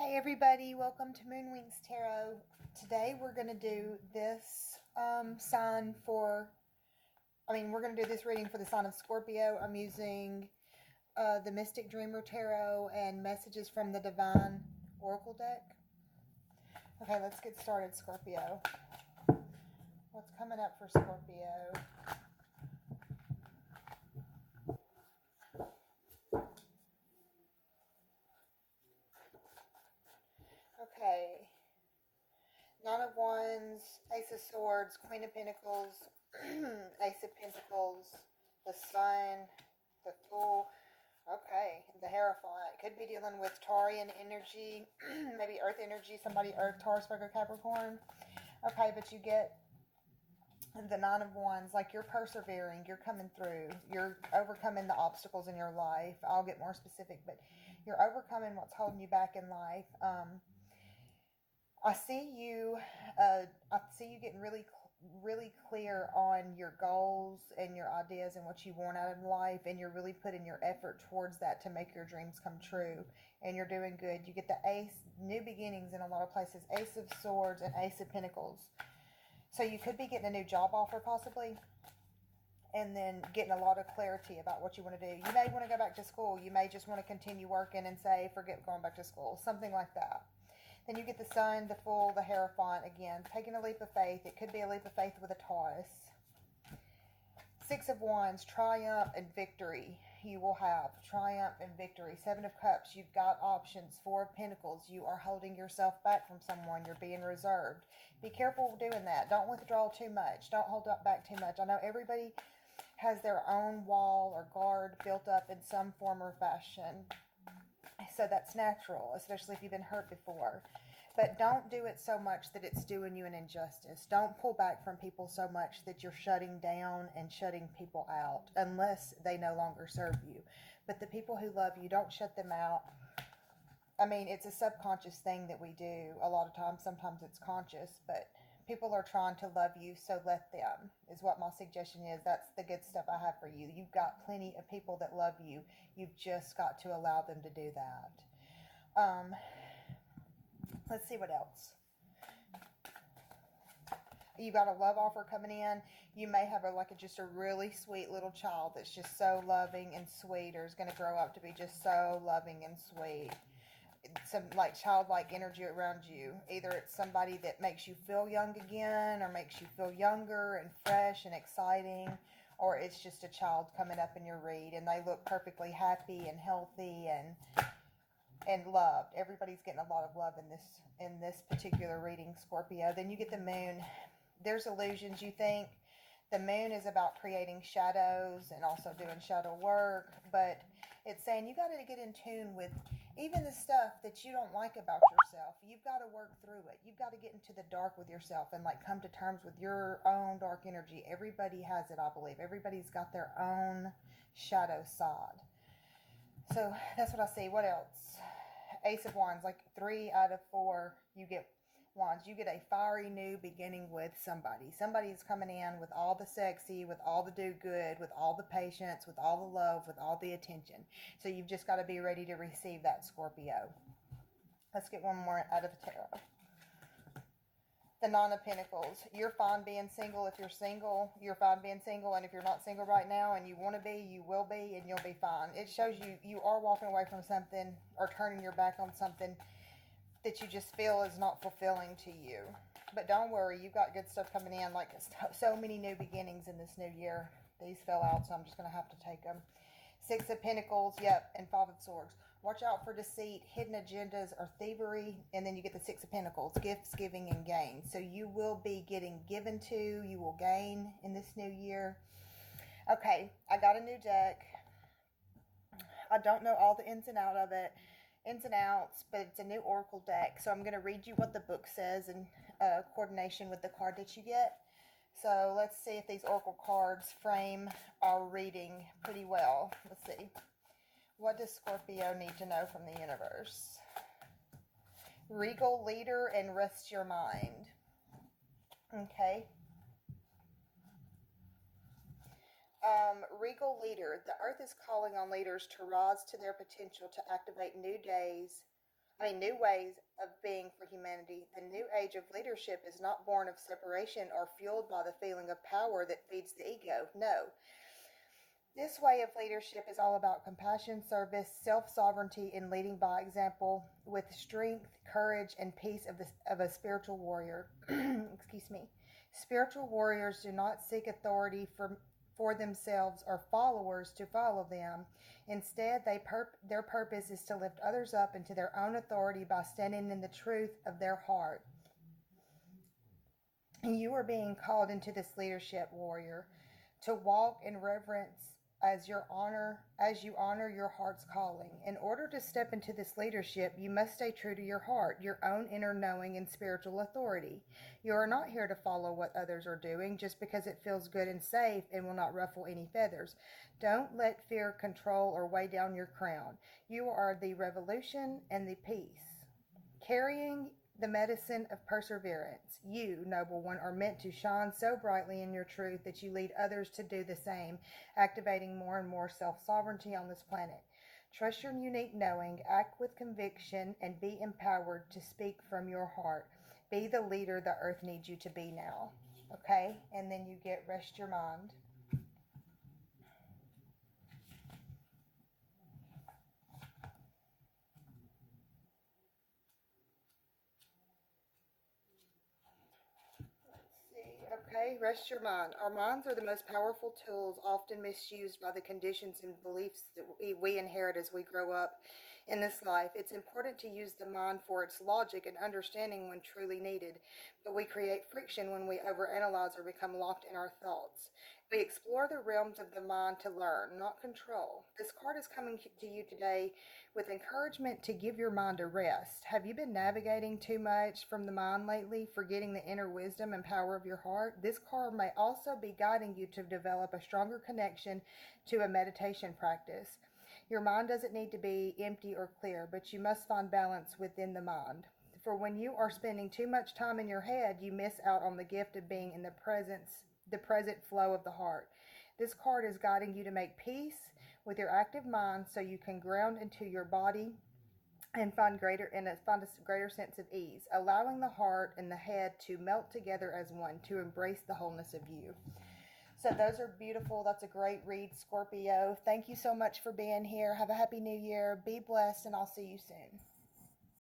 Hey everybody, welcome to Moonwings Tarot. Today we're going to do this sign for, we're going to do this reading for the sign of Scorpio. I'm using the Mystic Dreamer Tarot and Messages from the Divine Oracle deck. Okay, let's get started, Scorpio. What's coming up for Scorpio? Okay. Nine of Wands, Ace of Swords, Queen of Pentacles, Ace of Pentacles, the Sun, the Fool. Okay, the Hierophant. Could be dealing with Taurian energy, maybe Earth energy, somebody Earth, Taurus, Virgo, Capricorn. Okay, but you get the Nine of Wands, like you're persevering, you're coming through, you're overcoming the obstacles in your life. I'll get more specific, but you're overcoming what's holding you back in life. I see you getting really clear on your goals and your ideas and what you want out of life, and you're really putting your effort towards that to make your dreams come true, and you're doing good. You get the Ace, new beginnings in a lot of places, Ace of Swords and Ace of Pentacles. So you could be getting a new job offer possibly, and then getting a lot of clarity about what you want to do. You may want to go back to school. You may just want to continue working and say, forget going back to school, something like that. Then you get the Sun, the Fool, the Hierophant. Again, taking a leap of faith. It could be a leap of faith with a Taurus. Six of Wands, triumph and victory. You will have triumph and victory. Seven of Cups, you've got options. Four of Pentacles, you are holding yourself back from someone. You're being reserved. Be careful doing that. Don't withdraw too much. Don't hold up back too much. I know everybody has their own wall or guard built up in some form or fashion. So that's natural, especially if you've been hurt before. But don't do it so much that it's doing you an injustice. Don't pull back from people so much that you're shutting down and shutting people out unless they no longer serve you. But the people who love you, don't shut them out. It's a subconscious thing that we do a lot of times. Sometimes it's conscious, but people are trying to love you, so let them, is what my suggestion is. That's the good stuff I have for you. You've got plenty of people that love you. You've just got to allow them to do that. Let's see what else. You got a love offer coming in. You may have just a really sweet little child that's just so loving and sweet, or is going to grow up to be just so loving and sweet. Some childlike energy around you. Either it's somebody that makes you feel young again, or makes you feel younger and fresh and exciting, or it's just a child coming up in your read and they look perfectly happy and healthy and loved. Everybody's getting a lot of love in this particular reading, Scorpio. Then you get the Moon. There's illusions. You think the Moon is about creating shadows and also doing shadow work, but it's saying you got to get in tune with even the stuff that you don't like about yourself. You've got to work through it. You've got to get into the dark with yourself and come to terms with your own dark energy. Everybody has it, I believe. Everybody's got their own shadow side. So that's what I see. What else? Ace of Wands, 3 out of 4, you get Wands. You get a fiery new beginning with somebody. Somebody's coming in with all the sexy, with all the do good, with all the patience, with all the love, with all the attention. So you've just got to be ready to receive that, Scorpio. Let's get one more out of the tarot. The Nine of Pentacles. You're fine being single if you're single. You're fine being single, and if you're not single right now and you want to be, you will be, and you'll be fine. It shows you are walking away from something or turning your back on something that you just feel is not fulfilling to you. But don't worry, you've got good stuff coming in, so many new beginnings in this new year. These fell out, so I'm just going to have to take them. Six of Pentacles, yep, and Five of Swords. Watch out for deceit, hidden agendas, or thievery. And then you get the Six of Pentacles, gifts, giving, and gain. So you will be getting given to, you will gain in this new year. Okay, I got a new deck. I don't know all the ins and outs, but it's a new oracle deck. So I'm going to read you what the book says in coordination with the card that you get. So let's see if these oracle cards frame our reading pretty well. Let's see. What does Scorpio need to know from the universe? Regal leader and rest your mind. Okay. Regal leader. The earth is calling on leaders to rise to their potential, to activate new days, new ways of being for humanity. The new age of leadership is not born of separation or fueled by the feeling of power that feeds the ego. No. This way of leadership is all about compassion, service, self sovereignty, and leading by example with strength, courage, and peace of a spiritual warrior. Excuse me. Spiritual warriors do not seek authority for themselves or followers to follow them. Instead, their purpose is to lift others up into their own authority by standing in the truth of their heart. You are being called into this leadership, warrior, to walk in reverence as you honor your heart's calling. In order to step into this leadership, you must stay true to your heart, your own inner knowing and spiritual authority. You are not here to follow what others are doing just because it feels good and safe and will not ruffle any feathers. Don't let fear control or weigh down your crown. You are the revolution and the peace. Carrying the medicine of perseverance. You, noble one, are meant to shine so brightly in your truth that you lead others to do the same, activating more and more self-sovereignty on this planet. Trust your unique knowing, act with conviction, and be empowered to speak from your heart. Be the leader the earth needs you to be now. Okay? And then you get rest your mind. Okay, rest your mind. Our minds are the most powerful tools, often misused by the conditions and beliefs that we inherit as we grow up in this life. It's important to use the mind for its logic and understanding when truly needed, but we create friction when we overanalyze or become locked in our thoughts. We explore the realms of the mind to learn, not control. This card is coming to you today with encouragement to give your mind a rest. Have you been navigating too much from the mind lately, forgetting the inner wisdom and power of your heart? This card may also be guiding you to develop a stronger connection to a meditation practice. Your mind doesn't need to be empty or clear, but you must find balance within the mind. For when you are spending too much time in your head, you miss out on the gift of being in the present flow of the heart. This card is guiding you to make peace with your active mind so you can ground into your body and find a greater sense of ease, allowing the heart and the head to melt together as one, to embrace the wholeness of you. So those are beautiful. That's a great read, Scorpio. Thank you so much for being here. Have a happy new year. Be blessed, and I'll see you soon.